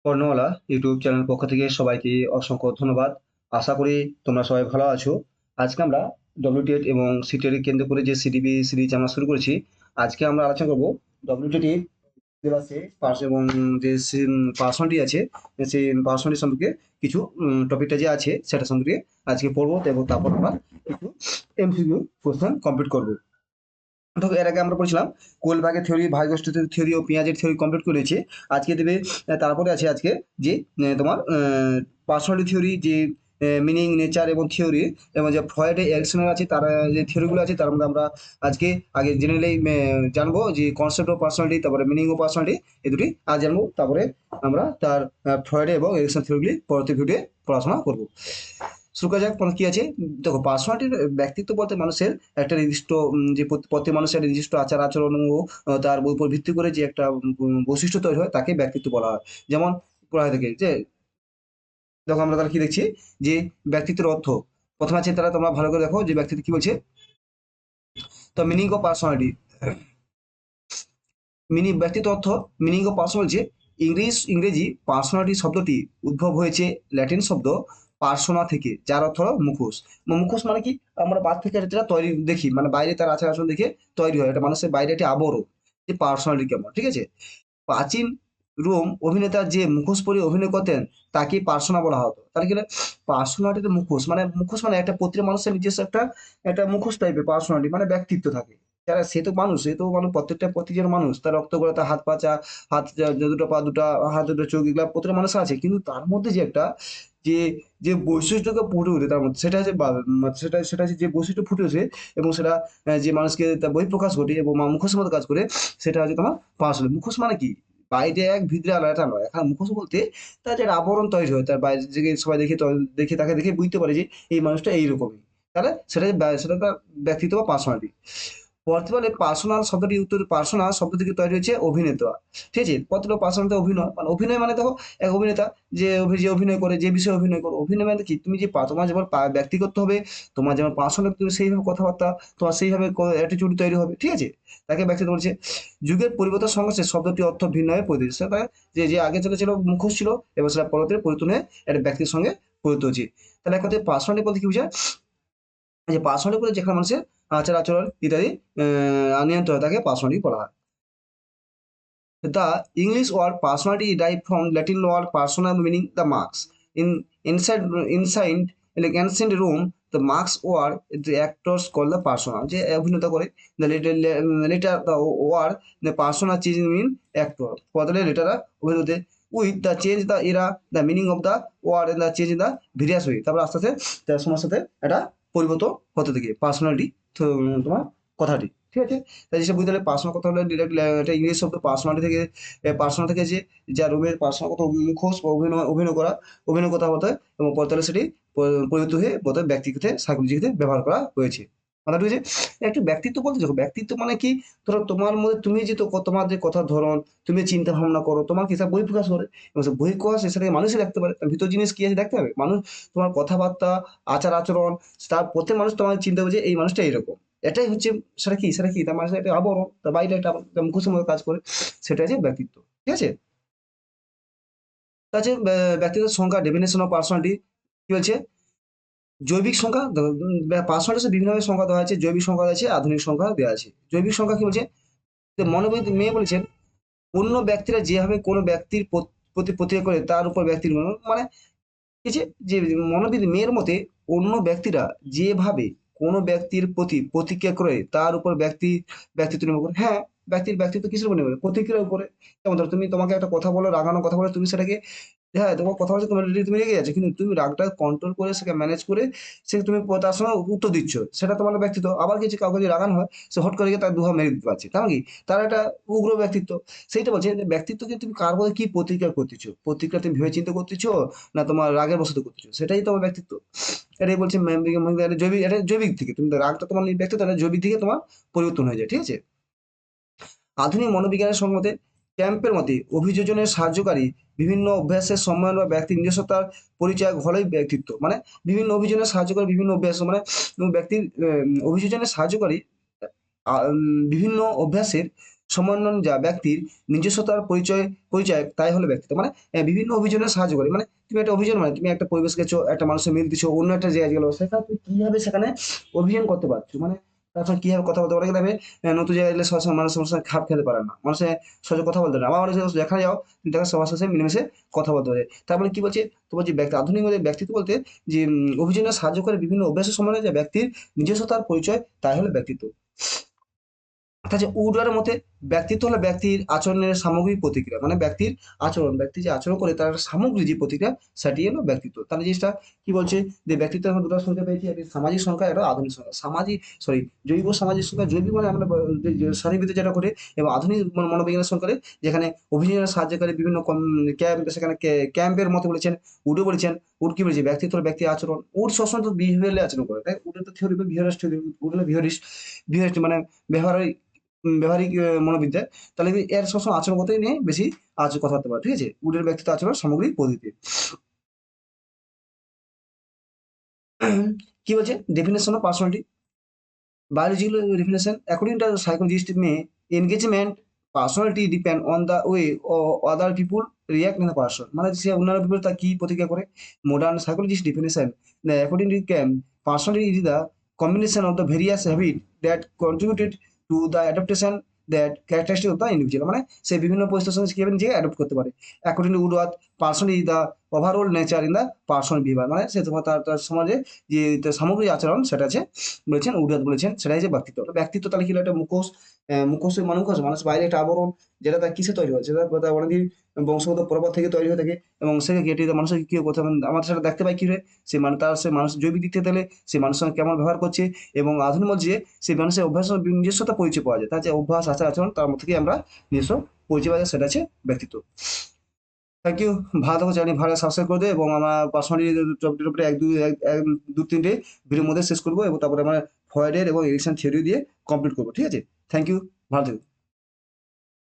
কর্ণওয়ালা YouTube channel পক্ষ থেকে সবাইকে অসংখ্য ধন্যবাদ। আশা করি তোমরা সবাই ভালো আছো। আজকে আমরা ডব্লিউটিএড এবং সিটেট কেন্দ্র করে যে সিডিবি সিরিজ আমরা শুরু করেছি। আজকে আমরা আলোচনা করব ডব্লিউটিটি সিলেবাসে পাস এবং যে পার্সোনালিটি আছে, সেই পার্সোনালিটি সম্পর্কে কিছু টপিকটা যে আছে সেটা সম্পর্কে আজকে পড়বো এবং তারপর আমরা কিছু এমসিকিউ কোশ্চেন কমপ্লিট করবো। তো এর আগে আমরা পড়ছিলাম কোলবার্গের থিওরি, ভাইগস্টের থিওরি ও পিঁয়াজের থিওরি কমপ্লিট করেছে। আজকে দেবে তারপরে আছে আজকে যে তোমার পার্সোনালিটি থিওরি, যে মিনিং, নেচার এবং থিওরি, এবং যে ফ্রয়েড এরিকসনের আছে তার যে থিওরিগুলো আছে তার মধ্যে আমরা আজকে আগে জেনারেলি জানবো যে কনসেপ্ট অফ পার্সোনালিটি, তারপরে মিনিং অফ পার্সোনালিটি, এই দুটি আজ জানবো। তারপরে আমরা তার ফ্রয়েড এবং এরিকসন থিওরিগুলি পরবর্তী ভিডিওতে পড়াশোনা করবো। শুরু করা যাক। কি আছে দেখো, পার্সোনালিটির ব্যক্তিত্ব বলতে মানুষের একটা নির্দিষ্ট যে প্রত্যেক মানুষের একটা নির্দিষ্ট আচার আচরণ ও তার উপর ভিত্তি করে যে একটা বৈশিষ্ট্য তৈরি হয় তাকে ব্যক্তিত্ব বলা হয়। যেমন বলা হয় থাকে যে, দেখো আমরা তাহলে কি দেখছি যে ব্যক্তিত্বের অর্থ। প্রথমে আছে, তারা তোমরা ভালো করে দেখো যে ব্যক্তিত্ব কি বলছে। তো মিনিং অফ পার্সোনালিটি, ব্যক্তিত্ব অর্থ, মিনিং অফ পার্সন বলছে ইংরেজি পার্সোনালিটি শব্দটি উদ্ভব হয়েছে ল্যাটিন শব্দ পার্সোনা থেকে, যার অর্থ হলো মুখোশ। মুখোশ মানে কি, আমরা বাদ থেকে যেটা তৈরি দেখি, মানে বাইরে তার আচার আচরণ দেখে তৈরি হয়, এটা মানুষের বাইরে একটি আবরণ যে পার্সোনালিটি কেমন, ঠিক আছে। প্রাচীন রোম অভিনেতা যে মুখোশ পরে অভিনয় করতেন তাকে পার্সোনা বলা হতো। তাহলে কি হলো? পার্সোনালিটি মুখোশ মানে একটা প্রত্যেক মানুষের নিজস্ব একটা একটা মুখোশ টাইপের পার্সোনালিটি, মানে ব্যক্তিত্ব থাকে। যারা সে তো মানুষ প্রতিজন মানুষ, তার রক্ত করে তার হাত পা হাত দুটো পা দুটো হাত দুটো চোখ, এগুলা প্রত্যেকটা মানুষের আছে, কিন্তু তার মধ্যে যে একটা যে যে বৈশিষ্ট্যকে ফুটে ওঠে তার মধ্যে, সেটা হচ্ছে সেটা হচ্ছে যে বৈশিষ্ট্য ফুটে ওঠে, এবং সেটা যে মানুষকে তার বহিঃপ্রকাশ ঘটে এবং মুখোশের মতো কাজ করে, সেটা হচ্ছে তোমার পার্সোনাল। মুখোশ মানে কি, বাইরে এক ভিতরে আলাদা, এটা নয়। এখন মুখোশ বলতে তার যে একটা আবরণ তৈরি হয়, তার বাইরে থেকে সবাই দেখে তাকে দেখে বুঝতে পারে যে এই মানুষটা এইরকমই। তাহলে সেটা তার ব্যক্তিত্ব বা পার্সোনালিটি। বর্তমানে পার্সোনাল শব্দটি উত্তর পার্সোনাল শব্দ থেকে তৈরি হয়েছে অভিনেতা, ঠিক আছে। কতটা পার্সোনাল অভিনয়, মানে অভিনয় মানে দেখো এক অভিনেতা যে অভিনয় করে, যে বিষয়ে অভিনয় করে। অভিনয় মানে কি, তুমি যে তোমার যেমন ব্যক্তিগত হবে, তোমার যেমন পার্সোনাল, তুমি সেইভাবে কথাবার্তা, তোমার সেইভাবে অ্যাটিটিউড তৈরি হবে, ঠিক আছে। তাকে ব্যক্তিত্ব বলছে। যুগের পরিবর্তনের সঙ্গে সে শব্দটি অর্থ ভিন্ন হয়ে পরিবর্তিত, সেটা যে যে আগে ছিল মুখোশ ছিল, এবং সেটা পরবর্তীতে পরিবর্তন হয়ে একটা ব্যক্তির সঙ্গে পরিবর্তিত হচ্ছে। তাহলে এক কথায় পার্সোনালিটি বলতে কি বোঝায়, যে পার্সোনালিটি বলতে যেখানে মানুষের আচার আচরণ ইত্যাদি নিয়ন্ত্রণ হয়, তাকে পার্সোনালিটি বলা হয়। The English word personality derived from Latin word persona, meaning the marks. Inside like ancient Rome, the marks were the actors called the persona. যে অভিনেতা করে, the later the word the persona change mean actor. বদলে লেটারা অভিনেতা। With the change the era, the meaning of the word and the change in the various way. তারপর আস্তে আস্তে তার সময়ের সাথে এটা পরিবর্তন হতে থাকে পার্সোনালিটি, তোমার কথাটি, ঠিক আছে। তাই যেসব বুঝতে পারলে পার্সোনাল কথা হলে ডিরেক্ট একটা ইংরেজি শব্দ পার্সোনালিটি থেকে, পার্সোনাল থেকে যে যা রুমের পার্সোনাল কথা, মুখোশ বা অভিনয় কথা হতে, এবং পরতলে সেটি পরিবর্তিত হয়ে বোধ ব্যক্তিগত সাইকোলজিতে ব্যবহার করা হয়েছে। কথা ঠিক আছে। একটু ব্যক্তিত্ব বলতে দেখো, ব্যক্তিত্ব মানে কি, ধরো তোমার মধ্যে তুমি যে তোমার যে কথার ধরন, তুমি চিন্তা ভাবনা করো, তোমার কি বই প্রকাশ করে, এবং সে বই প্রকাশ সেটাকে মানুষই দেখতে পারে, তার ভিতর জিনিস কি আছে দেখতে হবে মানুষ। তোমার কথাবার্তা, আচার আচরণ, তার প্রত্যেক মানুষ তোমার চিন্তা করছে এই মানুষটা এইরকম, এটাই হচ্ছে, সেটা কি তার মানে একটা আবরণ, তার বাইরে একটা মুখোশের মতো কাজ করে, সেটা হচ্ছে ব্যক্তিত্ব, ঠিক আছে। তার যে ব্যক্তিত্বের সংজ্ঞা, ডেফিনেশন অফ পার্সোনালিটি কি বলছে, জৈবিক সংখ্যা। পার্সোনালিটি বিভিন্নভাবে সংখ্যা দেওয়া আছে, জৈবিক সংখ্যা আছে, আধুনিক সংখ্যা দেওয়া আছে। জৈবিক সংখ্যা কি বলছে, যে মনোবিদ মেয়ে বলেছেন, অন্য ব্যক্তিরা যেভাবে কোনো ব্যক্তির প্রতি প্রতিক্রিয়া করে তার উপর ব্যক্তির মানে এই যে মনোবিদ মেয়ের মতে, অন্য ব্যক্তিরা যেভাবে কোনো ব্যক্তির প্রতি প্রতিক্রিয়া করে তার উপর ব্যক্তিত্ব নির্ভর করে। হ্যাঁ, ব্যক্তির ব্যক্তিত্ব কিসের উপর নির্ভর করে, প্রতিক্রিয়ার উপরে। যেমন ধরো তোমাকে একটা কথা বলো, রাগানো কথা বলে, তুমি সেটাকে, হ্যাঁ তোমার কথা বলছে, তোমার তুমি রেগে যাচ্ছে, কিন্তু তুমি রাগটা কন্ট্রোল করে সেটা ম্যানেজ করে সে তুমি তার সঙ্গে উত্তর দিচ্ছ, সেটা তোমার ব্যক্তিত্ব। আবার কিছু কাউকে যদি রাগানো হয়, সে হট করে গিয়ে তার দুহা মেরে দিতে পারছে, তার কি তার একটা উগ্র ব্যক্তিত্ব। সেইটা বলছে যে ব্যক্তিত্বকে তুমি কার মধ্যে কি প্রতিক্রিয়া করতেছো, প্রতিক্রিয়া তুমি ভেবে চিন্তা করতেছো না তোমার রাগের বশত করতেছো, সেটাই তোমার ব্যক্তিত্ব। এটাই বলছে জৈবিক থেকে, তুমি রাগটা তোমার ব্যক্তিত্ব, জৈবিক থেকে তোমার পরিবর্তন হয়ে যায়, ঠিক আছে। আধুনিক মনোবিজ্ঞানের সম্মতে ক্যাম্পের মতে অভিযোজনের সাহায্যকারী বিভিন্ন অভ্যাসের সম্মান বা ব্যক্তির নিজস্বতার পরিচয় হলেই ব্যক্তিত্ব। মানে বিভিন্ন অভিযোজনের সাহায্যকারী বিভিন্ন অভ্যাস, মানে ব্যক্তির অভিযোজনের সাহায্যকারী বিভিন্ন অভ্যাসের সমন্বয় যা ব্যক্তির নিজস্বতার পরিচয় তাই হলো ব্যক্তিত্ব। মানে বিভিন্ন অভিযোজনে সাহায্য করে। মানে তুমি একটা অভিযোজন মানে তুমি একটা পরিবেশ গেছো, একটা মানুষের মিল দিছো, অন্য একটা জায়গায় গেলো, সেখানে তুমি কিভাবে সেখানে অভিযান করতে পারছো? মানে তার সঙ্গে কিভাবে কথা বলতে পারো? দেখবে নতুন জায়গায় গেলে সবসময় মানুষের সঙ্গে খাপ খেতে পারে না। মানুষের সহজে কথা বলতে পারে না। আবার অনেক জায়গায় যেখানে যাও তুমি দেখো সবার সাথে মিলেমিশে কথা বলতে পারে। তারপরে কি বলছে? তোমার যে ব্যক্তি আধুনিক ব্যক্তিত্ব বলতে যে অভিযোজনে সাহায্য করে বিভিন্ন অভ্যাসের সমন্বয়ে যা ব্যক্তির নিজস্বতার পরিচয় তাই হলো ব্যক্তিত্ব। তাছাড়া উডার মতে ব্যক্তিত্ব হলো ব্যক্তির আচরণের সামগ্রিক প্রতিক্রিয়া। মানে ব্যক্তির আচরণ, ব্যক্তি যে আচরণ করে তার সামগ্রিক যে প্রতিক্রিয়া সেটি হলো ব্যক্তিত্ব। তাহলে জিনিসটা কি বলছে যে ব্যক্তিত্বের আমরা দুটো সংখ্যা পেয়েছি, একটি সামাজিক সংখ্যা, একটা আধুনিক সংখ্যা। সামাজিক সরি জৈব সামাজিক সংখ্যা, জৈবিক মানে আমরা শারীরবৃত্তি যেটা করে, এবং আধুনিক মনোবিজ্ঞানের সংখ্যা করে যেখানে অভিযোজনের সাহায্যকারী বিভিন্ন ক্যাম্প, সেখানে ক্যাম্পের মতো বলেছেন। উডও বলেছেন। উড কি বলেছে? ব্যক্তিত্ব হলো ব্যক্তির আচরণ। উড সবসময় তো বিহেভিয়ারালি আচরণ করে, তাই উডের তো থিওরি বিহেভিয়ারিস্ট থিওরি। উড হলো বিহেভিয়ারিস্ট মানে ব্যবহারিক ব্যবহারিক মনোবিদ্যায়। তাহলে এর সবসময় আচরণগতই নিয়ে বেশি কথা বলতে পারে। ঠিক আছে? উডের ব্যক্তিত্ব আচরণ সামগ্রিক পদ্ধতি। কি বলছে? Definition of personality, biological definition. According to the psychologist may engagement personality depend on the way other people react in the person. মানে সে অন্যান্য people তার কি প্রতিক্রিয়া করে। Modern psychologist definition, according to Cam, personality is the combination of the various habits that contributed to the adaptation that characteristic of the individual. মানে সে বিভিন্ন পরিস্থিতির সঙ্গে কিভাবে নিজেকে অ্যাডপ্ট করতে পারে। According to Woodworth, personality is the overall nature in the personal behavior. মানে সে তোমার তার সমাজে যে তার সামগ্রিক আচরণ সেটা আছে বলেছেন, উডাত বলেছেন, সেটাই যে ব্যক্তিত্ব। ব্যক্তিত্ব তাহলে কি হলো? একটা মুখোশ, মুখোশের মানে মুখোশ, মানুষ বাইরে একটা আবরণ, যেটা তার কিসে তৈরি হয়েছে? সেটা তার অনেকদিন বংশগত পরপর থেকে তৈরি হয়ে থাকে, এবং সেটা কেটে মানুষের কি কথা আমরা সেটা দেখতে পাই কি রে? সে মানে তার সে মানুষ জৈবিক দিক থেকে দিলে সে মানুষের সঙ্গে কেমন ব্যবহার করছে, এবং আধুনিক মধ্যে সেই মানুষের অভ্যাস নিজস্বতা পরিচয় পাওয়া যায়। তার যে অভ্যাস, আচার আচরণ, তার মধ্যে থেকে আমরা নিজস্ব পরিচয় পাওয়া যায়, সেটা আছে ব্যক্তিত্ব। Thank you. ভালো থাকো, চ্যানেল ভালো সাবস্ক্রাইব করে দেবে, এবং আমরা পার্সোনালি টপিকের উপরে দু তিনটে ভিডিওর মধ্যে শেষ করবো, এবং তারপরে আমরা ফয়েডের এবং এরিকসন থিওরি দিয়ে কমপ্লিট করবো। ঠিক আছে? Thank you. ভালো থেকো।